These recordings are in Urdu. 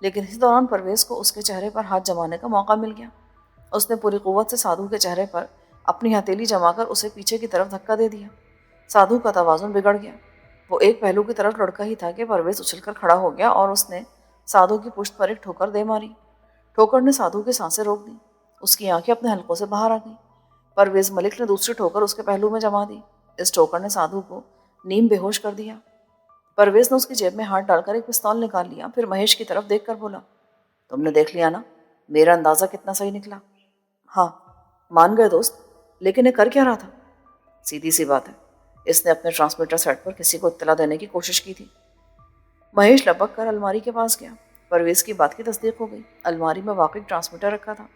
لیکن اسی دوران پرویز کو اس کے چہرے پر ہاتھ جمانے کا موقع مل گیا۔ اس نے پوری قوت سے سادھو کے چہرے پر اپنی ہتھیلی جما کر اسے پیچھے کی طرف دھکا دے دیا۔ سادھو کا توازن بگڑ گیا۔ وہ ایک پہلو کی طرف لڑکا ہی تھا کہ پرویز اچھل کر کھڑا ہو گیا اور اس نے سادھو کی پشت پر ایک ٹھوکر دے ماری۔ ٹھوکر نے سادھو کی سانسیں روک دیں۔ اس کی آنکھیں اپنے حلقوں سے باہر آ گئیں۔ پرویز ملک نے دوسری ٹھوکر اس کے پہلو میں جما دی۔ اس ٹھوکر نے سادھو کو نیم بے ہوش کر دیا۔ پرویز نے اس کی جیب میں ہاتھ ڈال کر ایک پستول نکال لیا، پھر مہیش کی طرف دیکھ کر بولا، تم نے دیکھ لیا نا، میرا اندازہ کتنا صحیح نکلا؟ ہاں، مان گئے دوست، لیکن یہ کر کیا رہا تھا؟ سیدھی سی بات ہے، اس نے اپنے ٹرانسمیٹر سیٹ پر کسی کو اطلاع دینے کی کوشش کی تھی۔ مہیش لپک کر الماری کے پاس گیا۔ پرویز کی بات کی تصدیق ہو گئی۔ الماری میں واقعی ٹرانسمیٹر رکھا تھا۔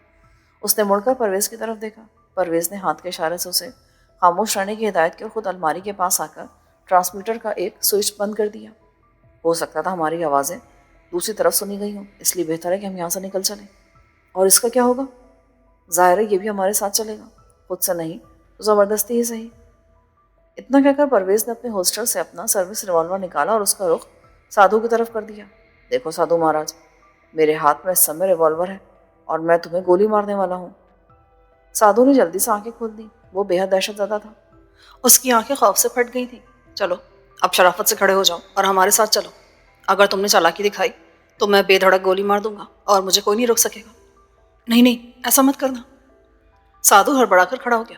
اس نے مڑ کر پرویز کی طرف دیکھا۔ پرویز نے ہاتھ کے اشارے سے اسے خاموش رہنے کی ہدایت کی اور خود الماری کے پاس آ کر ٹرانسمیٹر کا ایک سوئچ بند کر دیا۔ ہو سکتا تھا ہماری آوازیں دوسری طرف سنی گئی ہوں، اس لیے بہتر ہے کہ ہم یہاں سے نکل چلیں۔ اور اس کا کیا ہوگا؟ ظاہر ہے یہ بھی ہمارے ساتھ چلے گا، خود سے نہیں تو زبردستی ہی صحیح۔ اتنا کہہ کر پرویز نے اپنے ہولسٹر سے اپنا سروس ریوالور نکالا اور اس کا رخ سادھو کی طرف کر دیا۔ دیکھو سادھو مہاراج، میرے ہاتھ میں اس سمے ریوالور ہے اور میں تمہیں گولی مارنے والا ہوں۔ سادھو نے جلدی سے آنکھیں کھول دی۔ وہ بے حد دہشت زدہ تھا۔ اس کی آنکھیں خوف سے پھٹ گئی تھیں۔ چلو اب شرافت سے کھڑے ہو جاؤ اور ہمارے ساتھ چلو۔ اگر تم نے چالاکی دکھائی تو میں بے دھڑک گولی مار دوں گا اور مجھے کوئی نہیں روک سکے گا۔ نہیں نہیں، ایسا مت کرنا۔ سادھو ہڑبڑا کر کھڑا ہو گیا۔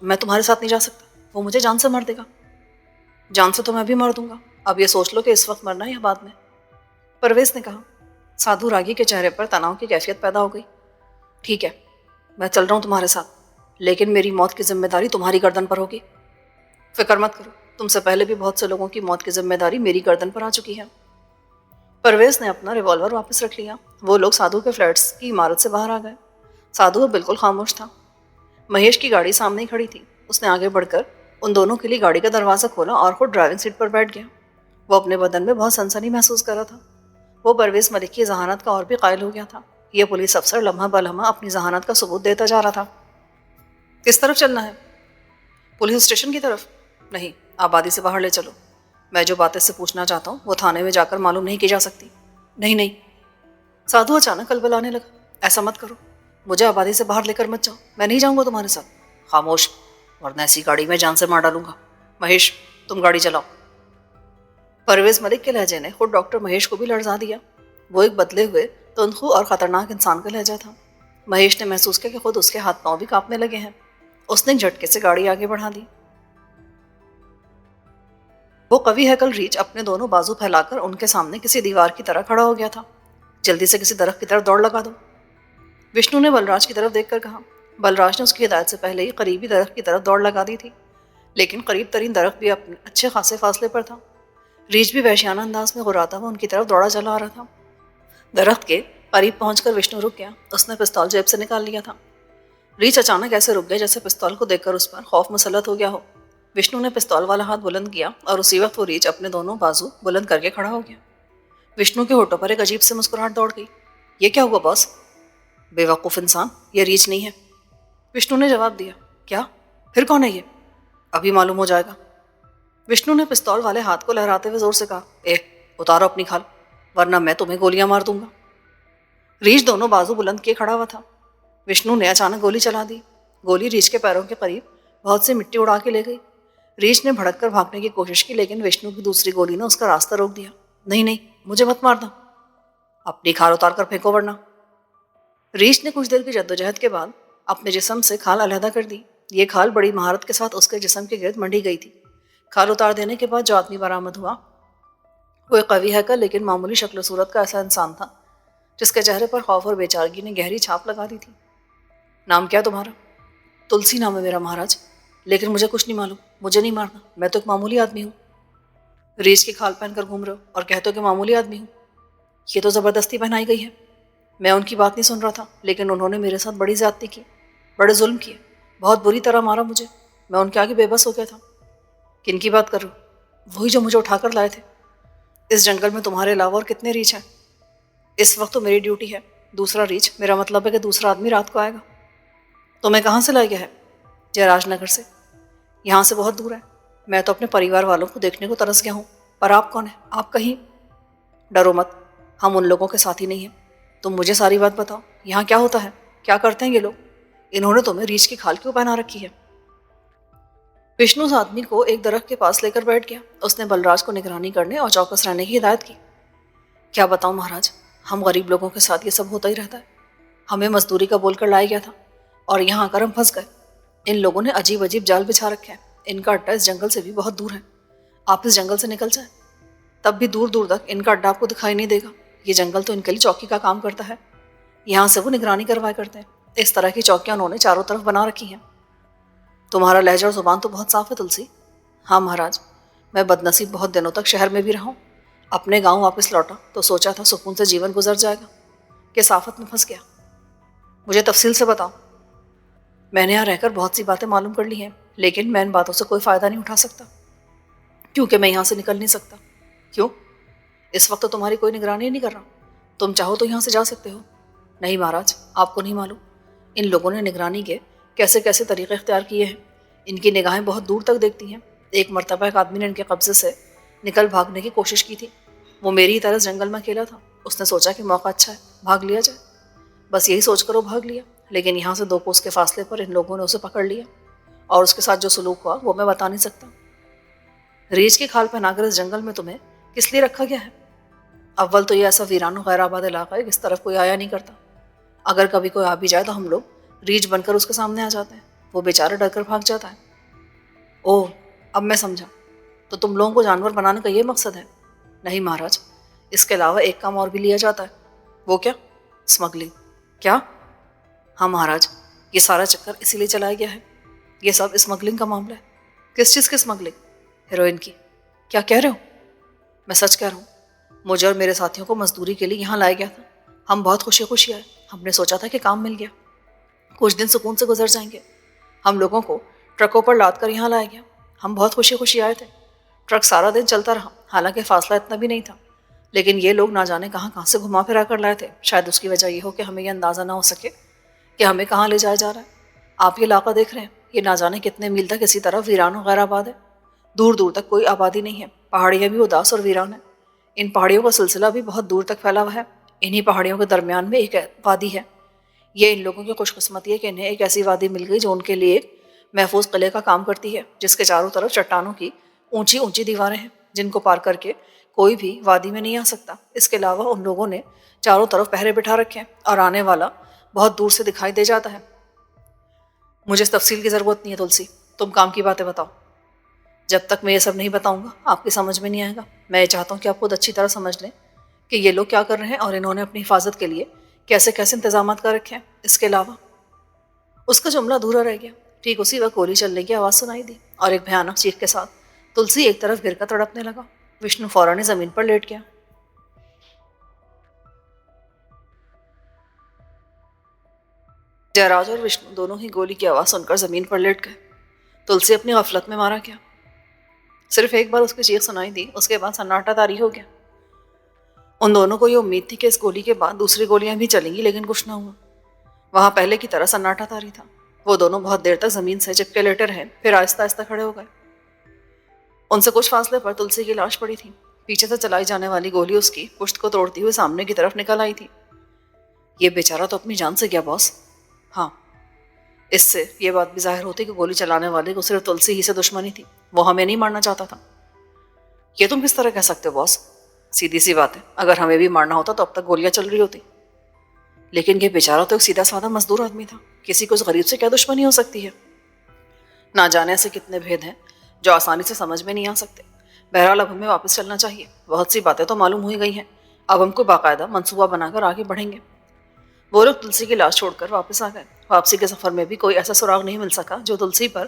میں تمہارے ساتھ نہیں جا سکتا، وہ مجھے جان سے مار دے گا۔ جان سے تو میں بھی مار دوں گا، اب یہ سوچ لو کہ اس وقت مرنا یا بعد میں۔ پرویز نے کہا۔ سادھو راگی کے چہرے پر تناؤ کی کیفیت پیدا ہو گئی۔ ٹھیک ہے، میں چل رہا ہوں تمہارے ساتھ، لیکن میری موت کی ذمہ داری تمہاری گردن پر ہوگی۔ فکر مت کرو، تم سے پہلے بھی بہت سے لوگوں کی موت کی ذمہ داری میری گردن پر آ چکی ہے۔ پرویز نے اپنا ریوالور واپس رکھ لیا۔ وہ لوگ سادھو کے فلیٹس کی عمارت سے باہر آ گئے۔ سادھو بالکل خاموش تھا۔ مہیش کی گاڑی سامنے ہی کھڑی تھی۔ اس نے آگے بڑھ کر ان دونوں کے لیے گاڑی کا دروازہ کھولا اور خود ڈرائیونگ سیٹ پر بیٹھ گیا۔ وہ اپنے بدن میں بہت سنسنی محسوس کر رہا تھا۔ وہ پرویز ملک کی ذہانت کا اور بھی قائل ہو گیا تھا۔ یہ پولیس افسر لمحہ بلمحہ اپنی ذہانت کا ثبوت دیتا جا رہا تھا۔ کس طرف چلنا ہے؟ پولیس اسٹیشن کی طرف؟ نہیں، آبادی سے باہر لے چلو۔ میں جو بات اس سے پوچھنا چاہتا ہوں وہ تھانے میں جا کر معلوم نہیں کی جا سکتی۔ نہیں نہیں، سادھو اچانک کلبلانے لگا۔ ایسا مت کرو، مجھے آبادی سے باہر لے کر مت جاؤ، میں نہیں جاؤں گا تمہارے ساتھ۔ خاموش، ورنہ ایسی گاڑی میں جان سے مار ڈالوں گا۔ مہیش، تم گاڑی چلاؤ۔ پرویز ملک کے لہجے نے خود ڈاکٹر مہیش کو بھی لرزا دیا۔ وہ ایک بدلے ہوئے تندخو اور خطرناک انسان کا لہجہ تھا۔ مہیش نے محسوس کیا کہ خود اس کے ہاتھ پاؤں بھی کانپنے لگے ہیں۔ اس نے ایک جھٹکے سے گاڑی آگے بڑھا دی۔ وہ قوی ہیکل ریچ اپنے دونوں بازو پھیلا کر ان کے سامنے کسی دیوار کی طرح کھڑا ہو گیا تھا۔ جلدی سے کسی درخت کی طرف دوڑ لگا دو۔ وشنو نے بلراج کی طرف دیکھ کر کہا۔ بلراج نے اس کی ہدایت سے پہلے ہی قریبی درخت کی طرف دوڑ لگا دی تھی، لیکن قریب ترین درخت بھی اپنے اچھے خاصے فاصلے پر تھا۔ ریچ بھی وحشیانہ انداز میں غراتا ہوا ان کی طرف دوڑا چلا آ رہا تھا۔ درخت کے قریب پہنچ کر وشنو رک گیا۔ اس نے پستول جیب سے نکال لیا تھا۔ ریچ اچانک ایسے رک گیا جیسے پستول کو دیکھ کر اس پر خوف مسلط ہو گیا ہو۔ وشنو نے پستول والا ہاتھ بلند کیا اور اسی وقت وہ ریچ اپنے دونوں بازو بلند کر کے کھڑا ہو گیا۔ وشنو کے ہونٹوں پر ایک عجیب سے مسکراہٹ دوڑ گئی۔ یہ کیا ہوا باس؟ بے وقوف انسان، یہ ریچ نہیں ہے۔ وشنو نے جواب دیا۔ کیا؟ پھر کون ہے یہ؟ ابھی معلوم ہو جائے گا۔ وشنو نے پستول والے ہاتھ کو لہراتے ہوئے زور سے کہا۔ اتارو اپنی کھال، ورنہ میں تمہیں گولیاں مار دوں گا۔ ریچ دونوں بازو بلند کیے کھڑا ہوا تھا۔ وشنو نے اچانک گولی چلا دی۔ گولی ریچ کے پیروں کے قریب بہت سی مٹی اڑا کے لے گئی۔ ریچ نے بھڑک کر بھاگنے کی کوشش کی، لیکن وشنو کی دوسری گولی نے اس کا راستہ روک دیا۔ نہیں نہیں، مجھے مت مارنا، اپنی کھال اتار کر پھینکو ورنہ۔ ریچ نے کچھ دیر کی جدوجہد کے بعد اپنے جسم سے کھال علیحدہ کر دی۔ یہ کھال بڑی مہارت کے ساتھ اس کے جسم کے گرد منڈی گئی تھی۔ کھال اتار دینے کے بعد جو آدمی برآمد ہوا وہ ایک قوی ہیکل لیکن معمولی شکل و صورت کا ایسا انسان تھا جس کے چہرے پر خوف اور بے چارگی نے گہری چھاپ لگا دی تھی۔ نام کیا تمہارا؟ تلسی نام ہے میرا مہاراج، لیکن مجھے کچھ نہیں معلوم، مجھے نہیں مارنا، میں تو ایک معمولی آدمی ہوں۔ ریچ کی کھال پہن کر گھوم رہے ہو اور کہتے ہو کہ معمولی آدمی ہوں؟ یہ تو زبردستی پہنائی گئی ہے۔ میں ان کی بات نہیں سن رہا تھا، لیکن انہوں نے میرے ساتھ بڑی زیادتی کی، بڑے ظلم کیے، بہت بری طرح مارا مجھے۔ میں ان کے آگے بے بس ہو گیا تھا۔ کن کی بات کر رہے ہو؟ وہی جو مجھے اٹھا کر لائے تھے۔ اس جنگل میں تمہارے علاوہ اور کتنے ریچھ ہیں؟ اس وقت تو میری ڈیوٹی ہے، دوسرا ریچ، میرا مطلب ہے کہ دوسرا آدمی رات کو آئے گا۔ تمہیں کہاں سے لایا گیا ہے؟ جیراج نگر سے۔ یہاں سے بہت دور ہے، میں تو اپنے پریوار والوں کو دیکھنے کو ترس گیا ہوں، پر آپ کون ہیں؟ آپ کہیں؟ ڈرو مت، ہم ان لوگوں کے ساتھ ہی نہیں ہیں۔ تم مجھے ساری بات بتاؤ، یہاں کیا ہوتا ہے؟ کیا کرتے ہیں یہ لوگ؟ انہوں نے تمہیں ریچھ کی کھال کیوں پہنا رکھی ہے؟ وشنو اس آدمی کو ایک درخت کے پاس لے کر بیٹھ گیا۔ اس نے بلراج کو نگرانی کرنے اور چوکس رہنے کی ہدایت کی۔ کیا بتاؤں مہاراج، ہم غریب لوگوں کے ساتھ یہ سب ہوتا ہی رہتا ہے۔ ہمیں مزدوری کا بول کر لایا گیا تھا اور یہاں آ کر ہم پھنس گئے۔ ان لوگوں نے عجیب عجیب جال بچھا رکھے ہیں۔ ان کا اڈا اس جنگل سے بھی بہت دور ہے۔ آپ اس جنگل سے نکل جائیں، تب بھی دور دور تک ان کا اڈا آپ کو دکھائی نہیں دے گا۔ یہ جنگل تو ان کے لیے چوکی کا کام کرتا ہے، یہاں سے وہ نگرانی کروایا کرتے ہیں۔ اس طرح کی چوکیاں انہوں نے چاروں طرف بنا رکھی ہیں۔ تمہارا لہجہ اور زبان تو بہت صاف ہے تلسی۔ ہاں مہاراج، میں بدنصیب بہت دنوں تک شہر میں بھی رہا ہوں۔ اپنے گاؤں واپس لوٹا تو سوچا تھا سکون سے جیون گزر جائے گا، کہ صافت میں پھنس گیا۔ مجھے تفصیل سے بتاؤ۔ میں نے یہاں رہ کر بہت سی باتیں معلوم کر لی ہیں، لیکن میں ان باتوں سے کوئی فائدہ نہیں اٹھا سکتا، کیونکہ میں یہاں سے نکل نہیں سکتا۔ کیوں؟ اس وقت تو تمہاری کوئی نگرانی نہیں کر رہا، تم چاہو تو یہاں سے جا سکتے ہو۔ نہیں مہاراج، آپ کو نہیں معلوم ان لوگوں نے نگرانی کے کیسے کیسے طریقے اختیار کیے ہیں۔ ان کی نگاہیں بہت دور تک دیکھتی ہیں۔ ایک مرتبہ ایک آدمی نے ان کے قبضے سے نکل بھاگنے کی کوشش کی تھی۔ وہ میری ہی طرح جنگل میں اکیلا تھا۔ اس نے سوچا کہ موقع اچھا ہے، بھاگ لیا جائے۔ بس یہی سوچ کر وہ بھاگ لیا، لیکن یہاں سے 2 کوس کے فاصلے پر ان لوگوں نے اسے پکڑ لیا، اور اس کے ساتھ جو سلوک ہوا وہ میں بتا نہیں سکتا۔ ریچھ کی کھال پہنا کر اس جنگل میں تمہیں کس لیے رکھا گیا ہے؟ اول تو یہ ایسا ویران و غیر آباد علاقہ ہے کہ اس طرف کوئی آیا نہیں کرتا۔ اگر کبھی کوئی آ بھی جائے تو ہم لوگ ریچھ بن کر اس کے سامنے آ جاتے ہیں۔ وہ بیچارہ ڈر کر بھاگ جاتا ہے۔ اوہ، اب میں سمجھا، تو تم لوگوں کو جانور بنانے کا یہ مقصد ہے؟ نہیں مہاراج، اس کے علاوہ ایک کام اور بھی لیا جاتا ہے۔ وہ کیا؟ اسمگلنگ۔ کیا؟ ہاں مہاراج، یہ سارا چکر اسی لیے چلایا گیا ہے۔ یہ سب اسمگلنگ کا معاملہ ہے۔ کس چیز کی اسمگلنگ؟ ہیروئن کی۔ کیا کہہ رہے ہو؟ میں سچ کہہ رہا ہوں، مجھے اور میرے ساتھیوں کو مزدوری کے لیے یہاں لایا گیا تھا۔ ہم بہت خوشی خوشی آئے، ہم نے سوچا تھا کہ کام مل گیا، کچھ دن سکون سے گزر جائیں گے۔ ہم لوگوں کو ٹرکوں پر لاد کر یہاں لایا گیا۔ ہم بہت خوشی خوشی آئے تھے۔ ٹرک سارا دن چلتا رہا، حالانکہ فاصلہ اتنا بھی نہیں تھا، لیکن یہ لوگ نہ جانے کہاں کہاں سے گھما پھرا کر لائے تھے۔ شاید اس کی وجہ یہ ہو کہ ہمیں یہ اندازہ نہ ہو سکے کہ ہمیں کہاں لے جایا جا رہا ہے۔ آپ یہ علاقہ دیکھ رہے ہیں، یہ نہ جانے کتنے میل تک اسی طرح ویران و غیر آباد ہے۔ دور دور تک کوئی آبادی نہیں ہے، پہاڑیاں بھی اداس اور ویران ہیں۔ ان پہاڑیوں کا سلسلہ بھی بہت دور تک پھیلا ہوا ہے۔ انہی پہاڑیوں کے درمیان میں ایک وادی ہے۔ یہ ان لوگوں کی خوش قسمتی ہے کہ انہیں ایک ایسی وادی مل گئی جو ان کے لیے ایک محفوظ قلعے کا کام کرتی ہے، جس کے چاروں طرف چٹانوں کی اونچی اونچی دیواریں ہیں، جن کو پار کر کے کوئی بھی وادی میں نہیں آ سکتا۔ اس کے علاوہ ان لوگوں نے چاروں طرف پہرے بٹھا رکھے ہیں، اور آنے والا بہت دور سے دکھائی دے جاتا ہے۔ مجھے اس تفصیل کی ضرورت نہیں ہے تلسی، تم کام کی باتیں بتاؤ۔ جب تک میں یہ سب نہیں بتاؤں گا آپ کی سمجھ میں نہیں آئے گا۔ میں یہ چاہتا ہوں کہ آپ خود اچھی طرح سمجھ لیں کہ یہ لوگ کیا کر رہے ہیں اور انہوں نے اپنی حفاظت کے لیے کیسے کیسے انتظامات کر رکھے ہیں۔ اس کے علاوہ اس کا جملہ ادھورا رہ گیا۔ ٹھیک اسی وقت گولی چلنے کی آواز سنائی دی، اور ایک بھیانک چیخ کے ساتھ تلسی ایک طرف گر کر تڑپنے لگا۔ وشنو فوراً زمین پر لیٹ گیا۔ جیراج اور وشنو دونوں ہی گولی کی آواز سن کر زمین پر لیٹ گئے۔ تلسی اپنی غفلت میں مارا گیا۔ صرف ایک بار اس کی چیخ سنائی دی، اس کے بعد سناٹا طاری ہو گیا۔ ان دونوں کو یہ امید تھی کہ اس گولی کے بعد دوسری گولیاں بھی چلیں گی، لیکن کچھ نہ ہوا۔ وہاں پہلے کی طرح سناٹا طاری تھا۔ وہ دونوں بہت دیر تک زمین سے چپکے لیٹے رہے، پھر آہستہ آہستہ کھڑے ہو گئے۔ ان سے کچھ فاصلے پر تلسی کی لاش پڑی تھی۔ پیچھے سے چلائی جانے والی گولی اس کی پشت کو توڑتی ہوئے سامنے کی طرف نکل آئی تھی۔ یہ بیچارہ تو اپنی جان سے گیا باس۔ ہاں، اس سے یہ بات بھی ظاہر ہوتی کہ گولی چلانے والے کو صرف تلسی ہی سے دشمنی تھی، وہ ہمیں نہیں مارنا چاہتا تھا۔ یہ تم کس طرح کہہ سکتے ہو باس؟ سیدھی سی بات ہے، اگر ہمیں بھی مارنا ہوتا تو اب تک گولیاں چل رہی ہوتی۔ لیکن یہ بیچارہ تو ایک سیدھا سادہ مزدور آدمی تھا، کسی کو اس غریب سے کیا دشمنی ہو سکتی ہے؟ نہ جانے سے کتنے بھید ہیں جو آسانی سے سمجھ میں نہیں آ سکتے۔ بہرحال اب ہمیں واپس چلنا چاہیے، بہت سی باتیں تو معلوم ہوئی گئی ہیں، اب ہم کو باقاعدہ منصوبہ بنا کر آگے بڑھیں گے۔ وہ لوگ تلسی کی لاش چھوڑ کر واپس آ گئے۔ واپسی کے سفر میں بھی کوئی ایسا سراغ نہیں مل سکا جو تلسی پر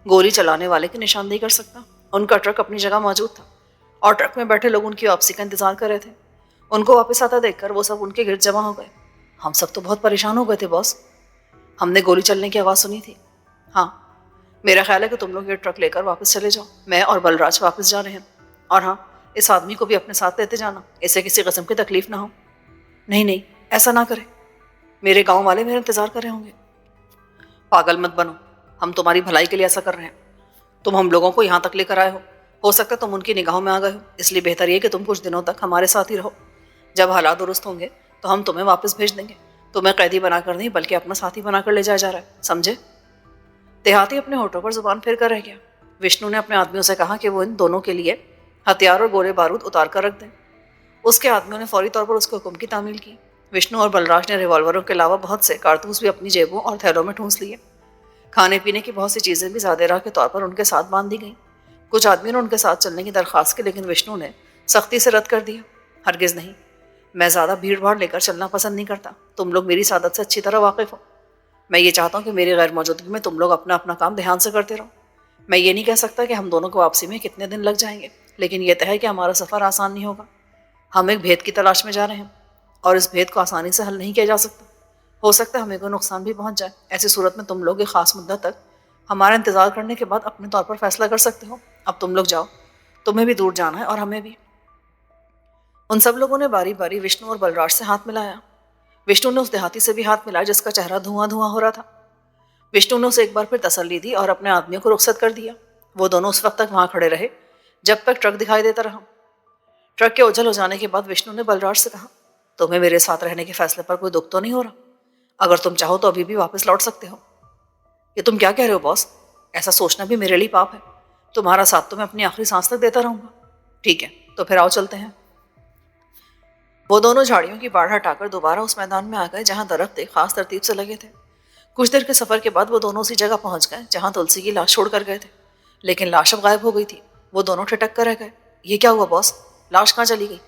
گولی چلانے والے کی نشاندہی کر سکتا۔ ان کا ٹرک اپنی جگہ موجود تھا، اور ٹرک میں بیٹھے لوگ ان کی واپسی کا انتظار کر رہے تھے۔ ان کو واپس آتا دیکھ کر وہ سب ان کے گرد جمع ہو گئے۔ ہم سب تو بہت پریشان ہو گئے تھے باس، ہم نے گولی چلنے کی آواز سنی تھی۔ ہاں، میرا خیال ہے کہ تم لوگ یہ ٹرک لے کر واپس چلے جاؤ، میں اور بلراج واپس جا رہے ہیں۔ اور ہاں، اس آدمی کو بھی اپنے ساتھ لیتے جانا، اسے کسی قسم کی تکلیف نہ ہو۔ نہیں نہیں، ایسا نہ کرے، میرے گاؤں والے میرا انتظار کر رہے ہوں گے۔ پاگل مت بنو، ہم تمہاری بھلائی کے لیے ایسا کر رہے ہیں۔ تم ہم لوگوں کو یہاں تک لے کر آئے ہو سکتا ہے تم ان کی نگاہوں میں آ گئے ہو، اس لیے بہتر یہ کہ تم کچھ دنوں تک ہمارے ساتھ ہی رہو۔ جب حالات درست ہوں گے تو ہم تمہیں واپس بھیج دیں گے. تمہیں قیدی بنا کر نہیں بلکہ اپنا ساتھی بنا کر لے جایا جا رہا ہے, سمجھے؟ دیہاتی اپنے ہونٹوں پر زبان پھیر کر رہ گیا. وشنو نے اپنے آدمیوں سے کہا کہ وہ ان دونوں کے لیے ہتھیار اور گولے بارود اتار کر رکھ دیں. اس کے آدمیوں نے فوری طور پر اس کے حکم کی تعمیل کی. وشنو اور بلراج نے ریوالوروں کے علاوہ بہت سے کارتوس بھی اپنی جیبوں اور تھیلوں میں ٹھونس لیے. کھانے پینے کی بہت سی چیزیں بھی زیادہ راہ کے طور پر ان کے ساتھ باندھ دی گئیں. کچھ آدمیوں نے ان کے ساتھ چلنے کی درخواست کی لیکن وشنو نے سختی سے رد کر دیا. ہرگز نہیں, میں زیادہ بھیڑ بھاڑ لے کر چلنا پسند نہیں کرتا. تم لوگ میری سعادت سے اچھی طرح واقف ہو. میں یہ چاہتا ہوں کہ میری غیر موجودگی میں تم لوگ اپنا اپنا کام دھیان سے کرتے رہو. میں یہ نہیں کہہ سکتا کہ ہم دونوں کو واپسی میں کتنے دن لگ جائیں گے, لیکن یہ طے ہے کہ ہمارا سفر آسان نہیں ہوگا. ہم ایک بھید کی تلاش میں جا رہے ہیں اور اس بھید کو آسانی سے حل نہیں کیا جا سکتا. ہو سکتا ہے ہمیں کوئی نقصان بھی پہنچ جائے. ایسی صورت میں تم لوگ ایک خاص مدت تک ہمارا انتظار کرنے کے بعد اپنے طور پر فیصلہ کر سکتے ہو. اب تم لوگ جاؤ, تمہیں بھی دور جانا ہے اور ہمیں بھی. ان سب لوگوں نے باری باری وشنو اور بلراج سے ہاتھ ملایا. وشنو نے اس دیہاتی سے بھی ہاتھ ملایا جس کا چہرہ دھواں دھواں ہو رہا تھا. وشنو نے اسے ایک بار پھر تسلی دی اور اپنے آدمیوں کو رخصت کر دیا. وہ دونوں اس وقت تک وہاں کھڑے رہے جب تک ٹرک دکھائی دیتا رہا. ٹرک کے اوجھل ہو جانے کے بعد وشنو نے بلراج سے کہا, تمہیں میرے ساتھ رہنے کے فیصلے پر کوئی دکھ تو نہیں ہو رہا؟ اگر تم چاہو تو ابھی بھی واپس لوٹ سکتے ہو. یہ تم کیا کہہ رہے ہو باس؟ ایسا سوچنا بھی میرے لیے پاپ ہے. تمہارا ساتھ تو میں اپنی آخری سانس تک دیتا رہوں گا. ٹھیک ہے, تو پھر آؤ چلتے ہیں. وہ دونوں جھاڑیوں کی باڑھ ہٹا کر دوبارہ اس میدان میں آ گئے جہاں درخت ایک خاص ترتیب سے لگے تھے. کچھ دیر کے سفر کے بعد وہ دونوں اسی جگہ پہنچ گئے جہاں تلسی کی لاش چھوڑ کر گئے تھے. لیکن لاش اب غائب ہو گئی تھی. وہ دونوں ٹھٹک کر رہ گئے. یہ کیا ہوا باس؟ لاش کہاں چلی گئی؟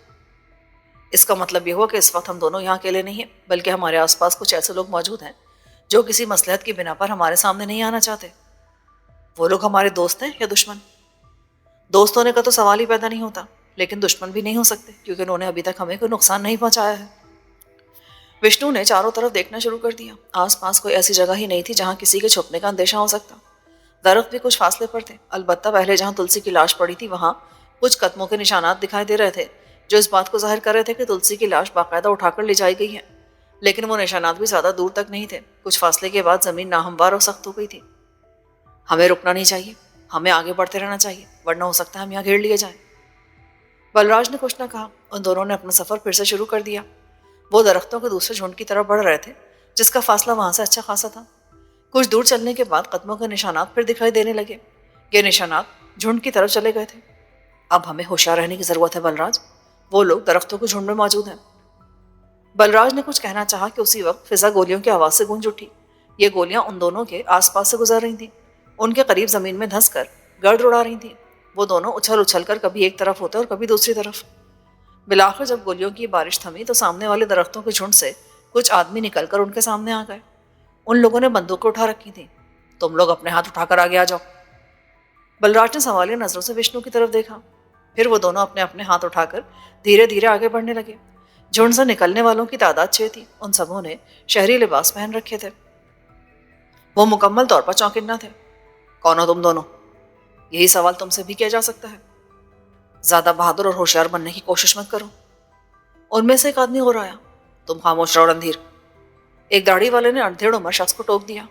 اس کا مطلب یہ ہوا کہ اس وقت ہم دونوں یہاں اکیلے نہیں ہیں بلکہ ہمارے آس پاس کچھ ایسے لوگ موجود ہیں جو کسی مصلحت کی بنا پر ہمارے سامنے نہیں آنا چاہتے. وہ لوگ ہمارے دوست ہیں یا دشمن؟ دوست ہونے کا تو سوال ہی پیدا نہیں ہوتا, لیکن دشمن بھی نہیں ہو سکتے کیونکہ انہوں نے ابھی تک ہمیں کوئی نقصان نہیں پہنچایا ہے. وشنو نے چاروں طرف دیکھنا شروع کر دیا. آس پاس کوئی ایسی جگہ ہی نہیں تھی جہاں کسی کے چھپنے کا اندیشہ ہو سکتا. درخت بھی کچھ فاصلے پر تھے. البتہ پہلے جہاں تلسی کی لاش پڑی تھی وہاں کچھ قدموں کے نشانات دکھائی دے رہے تھے جو اس بات کو ظاہر کر رہے تھے کہ تلسی کی لاش باقاعدہ اٹھا کر لے جائی گئی ہے. لیکن وہ نشانات بھی زیادہ دور تک نہیں تھے. کچھ فاصلے کے بعد زمین ناہموار اور سخت ہو گئی تھی. ہمیں رکنا نہیں چاہیے, ہمیں آگے بڑھتے رہنا چاہیے ورنہ ہو سکتا ہے ہم یہاں گھیر لیے جائیں. بلراج نے کچھ نہ کہا. ان دونوں نے اپنا سفر پھر سے شروع کر دیا. وہ درختوں کے دوسرے جھنڈ کی طرف بڑھ رہے تھے جس کا فاصلہ وہاں سے اچھا خاصا تھا. کچھ دور چلنے کے بعد قدموں کے نشانات پھر دکھائی دینے لگے. یہ نشانات جھنڈ کی طرف چلے گئے تھے. اب ہمیں ہوشیار رہنے کی ضرورت ہے بلراج, وہ لوگ درختوں کے جھنڈ میں موجود ہیں. بلراج نے کچھ کہنا چاہا کہ اسی وقت فضا گولیوں کی آواز سے گونج اٹھی. یہ گولیاں ان دونوں کے آس پاس سے گزر رہی تھیں. ان کے قریب زمین میں دھنس کر گرد اڑا رہی تھیں. وہ دونوں اچھل اچھل کر کبھی ایک طرف ہوتے اور کبھی دوسری طرف. بالآخر جب گولیوں کی بارش تھمی تو سامنے والے درختوں کے جھنڈ سے کچھ آدمی نکل کر ان کے سامنے آ گئے. ان لوگوں نے بندوقیں اٹھا رکھی تھیں. تم لوگ اپنے ہاتھ اٹھا کر آگے آ جاؤ. بلراج نے سوالیہ نظروں سے وشنو کی طرف دیکھا. پھر وہ دونوں اپنے اپنے ہاتھ اٹھا کر دھیرے دھیرے آگے بڑھنے لگے. جھنڈ سے نکلنے والوں کی تعداد 6 تھی. ان سبوں نے شہری لباس پہن رکھے تھے. وہ مکمل طور پر چوکنا تھے. کون ہو تم دونوں؟ یہی سوال تم سے بھی کیا جا سکتا ہے. زیادہ بہادر اور ہوشیار بننے کی کوشش مت کرو. ان میں سے ایک آدمی ہو رہا ہے. تم خاموش رہو رندھیر. ایک داڑھی والے نے اندھیڑ عمر شخص کو ٹوک دیا.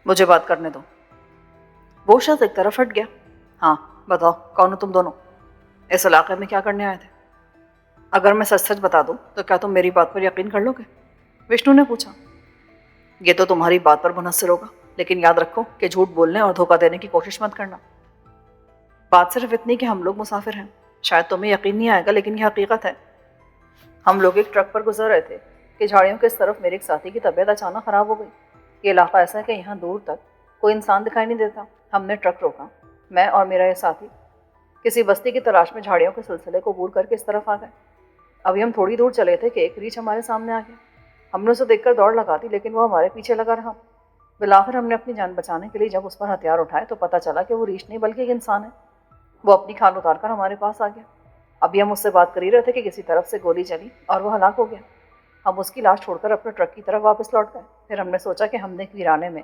مجھے بات کرنے دو. وہ شخص ایک طرف ہٹ گیا. ہاں بتاؤ, کون ہو تم دونوں؟ اس علاقے میں کیا کرنے آئے تھے؟ اگر میں سچ سچ بتا دوں تو کیا تم میری بات پر یقین کر لو گے؟ وشنو نے پوچھا. یہ تو تمہاری بات پر منحصر ہوگا, لیکن یاد رکھو کہ جھوٹ بولنے اور دھوکہ دینے کی کوشش مت کرنا. بات صرف اتنی کہ ہم لوگ مسافر ہیں. شاید تمہیں یقین نہیں آئے گا لیکن یہ حقیقت ہے. ہم لوگ ایک ٹرک پر گزر رہے تھے کہ جھاڑیوں کے اس طرف میرے ایک ساتھی کی طبیعت اچانک خراب ہو گئی. یہ علاقہ ایسا ہے کہ یہاں دور تک کوئی انسان دکھائی نہیں دیتا. ہم نے ٹرک روکا. میں اور میرا یہ ساتھی کسی بستی کی تلاش میں جھاڑیوں کے سلسلے کو عبور کر کے اس طرف آ گئے. ابھی ہم تھوڑی دور چلے تھے کہ ایک ریچھ ہمارے سامنے آ گیا. ہم نے اسے دیکھ کر دوڑ لگا دی لیکن وہ ہمارے پیچھے لگا رہا. بالآخر ہم نے اپنی جان بچانے کے لیے جب اس پر ہتھیار اٹھائے تو پتہ چلا کہ وہ ریچھ نہیں بلکہ ایک انسان ہے. وہ اپنی کھال اتار کر ہمارے پاس آ گیا. ابھی ہم اس سے بات کر ہی رہے تھے کہ کسی طرف سے گولی چلی اور وہ ہلاک ہو گیا. ہم اس کی لاش چھوڑ کر اپنے ٹرک کی طرف واپس لوٹ گئے. پھر ہم نے سوچا کہ ہم نے ایک ویرانے میں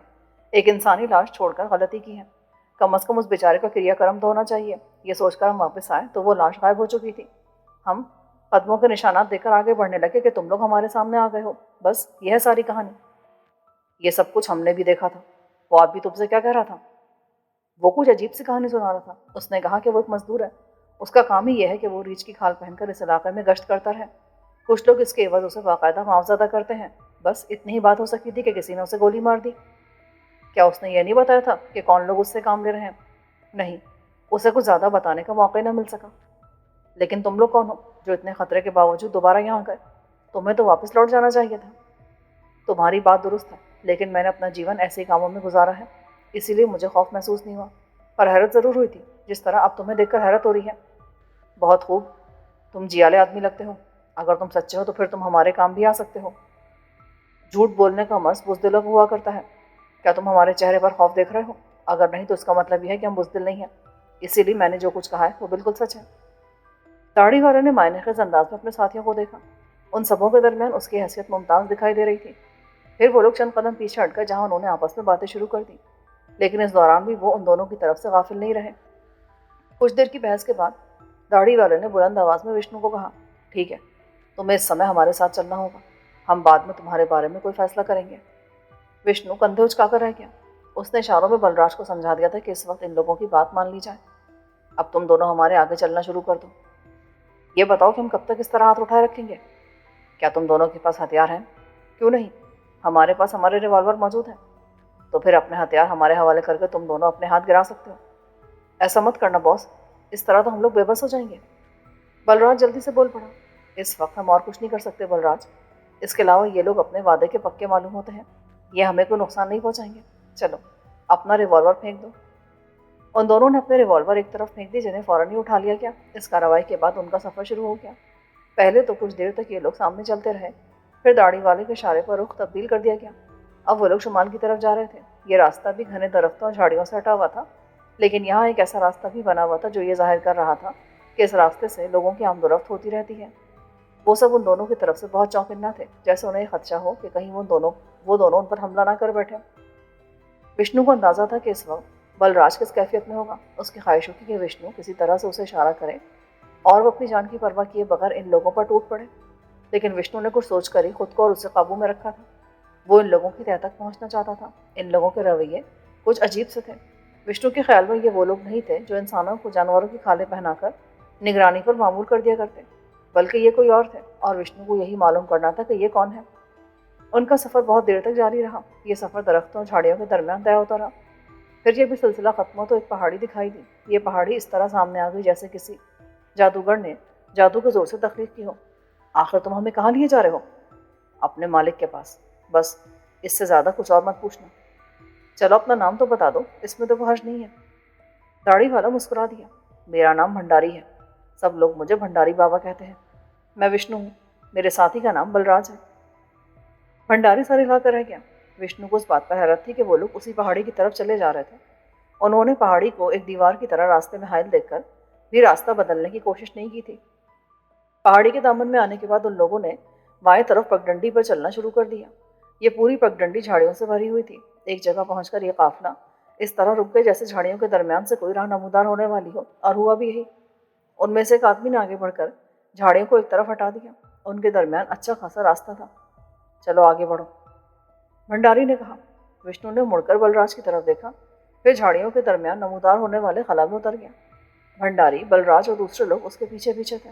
ایک انسانی لاش چھوڑ کر غلطی کی ہے. کم از کم اس بیچارے کا کریا کرم تو ہونا چاہیے. یہ سوچ کر ہم واپس آئے تو وہ لاش غائب ہو چکی تھی. ہم قدموں کے نشانات دیکھ کر آگے بڑھنے لگے کہ تم لوگ ہمارے سامنے آ گئے ہو. بس یہ ہے ساری کہانی. یہ سب کچھ ہم نے بھی دیکھا تھا. وہ آدمی تم سے کیا کہہ رہا تھا؟ وہ کچھ عجیب سی کہانی سنا رہا تھا. اس نے کہا کہ وہ ایک مزدور ہے. اس کا کام ہی یہ ہے کہ وہ ریچھ کی کھال پہن کر اس علاقے میں گشت کرتا رہے. کچھ لوگ اس کے عوض اسے باقاعدہ معاوضہ ادا کرتے ہیں. بس اتنی ہی بات ہو سکتی تھی کہ کسی نے اسے گولی مار دی. کیا اس نے یہ نہیں بتایا تھا کہ کون لوگ اس سے کام لے رہے ہیں؟ نہیں، اسے کچھ زیادہ بتانے کا موقع نہ مل سکا. لیکن تم لوگ کون ہو جو اتنے خطرے کے باوجود دوبارہ یہاں گئے؟ تمہیں تو واپس لوٹ جانا چاہیے تھا. تمہاری بات درست ہے، لیکن میں نے اپنا جیون ایسے کاموں میں گزارا ہے، اسی لیے مجھے خوف محسوس نہیں ہوا. پر حیرت ضرور ہوئی تھی، جس طرح اب تمہیں دیکھ کر حیرت ہو رہی ہے. بہت خوب، تم جیالے آدمی لگتے ہو. اگر تم سچے ہو تو پھر تم ہمارے کام بھی آ سکتے ہو. جھوٹ بولنے کا مرض بزدلوں کو ہوا کرتا ہے. کیا تم ہمارے چہرے پر خوف دیکھ رہے ہو؟ اگر نہیں تو اس کا مطلب یہ ہے کہ ہم بزدل نہیں ہیں. اسی لیے میں نے جو کچھ کہا ہے وہ بالکل سچ ہے. داڑھی والے نے معنی خیز انداز میں اپنے ساتھیوں کو دیکھا. ان سبوں کے درمیان اس کی حیثیت ممتاز دکھائی دے رہی تھی. پھر وہ لوگ چند قدم پیچھے ہٹ کر جہاں انہوں نے آپس میں باتیں شروع کر دی، لیکن اس دوران بھی وہ ان دونوں کی طرف سے غافل نہیں رہے. کچھ دیر کی بحث کے بعد داڑھی والے نے بلند آواز میں وشنو کو کہا، ٹھیک ہے، تمہیں اس سمے ہمارے ساتھ چلنا ہوگا. ہم بعد میں تمہارے بارے میں کوئی فیصلہ کریں گے. وشنو کندھے اچکا کر رہ گیا. اس نے اشاروں میں بلراج کو سمجھا دیا تھا کہ اس وقت ان لوگوں کی بات مان لی جائے. اب تم دونوں ہمارے آگے چلنا شروع کر دو. یہ بتاؤ کہ ہم کب تک اس طرح ہاتھ اٹھائے رکھیں گے؟ کیا تم دونوں کے پاس ہتھیار ہیں؟ کیوں نہیں، ہمارے پاس ہمارے ریوالور موجود ہیں. تو پھر اپنے ہتھیار ہمارے حوالے کر کے تم دونوں اپنے ہاتھ گرا سکتے ہو. ایسا مت کرنا باس، اس طرح تو ہم لوگ بے بس ہو جائیں گے. بلراج جلدی سے بول پڑا، اس وقت ہم اور کچھ نہیں کر سکتے بلراج. اس کے علاوہ یہ لوگ اپنے وعدے کے پکے معلوم ہوتے ہیں. یہ ہمیں کوئی نقصان نہیں پہنچائیں گے. چلو اپنا ریوالور پھینک دو. ان دونوں نے اپنے ریوالور ایک طرف پھینک دی، جنہیں فوراً ہی اٹھا لیا گیا. اس کارروائی کے بعد ان کا سفر شروع ہو گیا. پہلے تو کچھ دیر تک یہ لوگ سامنے چلتے رہے، پھر داڑھی والے کے اشارے پر رخ تبدیل کر دیا گیا. اب وہ لوگ شمال کی طرف جا رہے تھے. یہ راستہ بھی گھنے درختوں اور جھاڑیوں سے ہٹا ہوا تھا، لیکن یہاں ایک ایسا راستہ بھی بنا ہوا تھا جو یہ ظاہر کر رہا تھا کہ اس راستے سے لوگوں کی آمد و رفت ہوتی رہتی ہے. وہ سب ان دونوں کی طرف سے بہت چوکنا تھے، جیسے انہیں خدشہ ہو کہ کہیں وہ دونوں ان پر حملہ نہ کر بیٹھے. وشنو کو اندازہ تھا کہ اس وقت بلراج کس کیفیت میں ہوگا. اس کی خواہش ہوگی کہ وشنو کسی طرح سے اسے اشارہ کرے اور وہ اپنی جان کی پرواہ کیے بغیر ان لوگوں پر ٹوٹ پڑے. لیکن وشنو نے کچھ سوچ کر ہی خود کو اور اسے قابو میں رکھا تھا. وہ ان لوگوں کی تہہ تک پہنچنا چاہتا تھا. ان لوگوں کے رویے کچھ عجیب سے تھے. وشنو کے خیال میں یہ وہ لوگ نہیں تھے جو انسانوں کو جانوروں کی کھالیں پہنا کر نگرانی پر معمول کر دیا کرتے، بلکہ یہ کوئی اور تھے، اور وشنو کو یہی معلوم کرنا تھا کہ یہ کون ہے. ان کا سفر بہت دیر تک جاری رہا. یہ سفر درختوں اور جھاڑیوں کے درمیان طے ہوتا رہا. پھر جب یہ سلسلہ ختم ہو تو ایک پہاڑی دکھائی دی. یہ پہاڑی اس طرح سامنے آ گئی جیسے کسی جادوگر نے جادو کے زور سے تخلیق کی ہو. آخر تم ہمیں کہاں لیے جا رہے ہو؟ اپنے مالک کے پاس. بس اس سے زیادہ کچھ اور مت پوچھنا. چلو اپنا نام تو بتا دو، اس میں تو کوئی حرج نہیں ہے. داڑھی والا مسکرا دیا. میرا نام بھنڈاری ہے. سب لوگ مجھے بھنڈاری بابا کہتے ہیں. میں وشنو ہوں. میرے ساتھی کا نام بلراج ہے. بھنڈاری سر ہلا کر رہ گیا. وشنو کو اس بات پر حیرت تھی کہ وہ لوگ اسی پہاڑی کی طرف چلے جا رہے تھے. انہوں نے پہاڑی کو ایک دیوار کی طرح راستے میں حائل دیکھ کر بھی راستہ بدلنے کی کوشش نہیں کی تھی. پہاڑی کے دامن میں آنے کے بعد ان لوگوں نے بائیں طرف پگڈنڈی پر چلنا شروع کر دیا. یہ پوری پگڈنڈی جھاڑیوں سے بھری ہوئی تھی. ایک جگہ پہنچ کر یہ قافلہ اس طرح رک گئے جیسے جھاڑیوں کے درمیان سے کوئی راہ نمودار ہونے والی ہو، اور ہوا بھی یہی. ان میں سے ایک آدمی نے آگے بڑھ کر جھاڑیوں کو ایک طرف ہٹا دیا. ان کے درمیان اچھا خاصا راستہ تھا. چلو آگے بڑھو، بھنڈاری نے کہا. وشنو نے مڑ کر بلراج کی طرف دیکھا، پھر جھاڑیوں کے درمیان نمودار ہونے والے خلا میں اتر گیا. بھنڈاری، بلراج اور دوسرے لوگ اس کے پیچھے پیچھے تھے.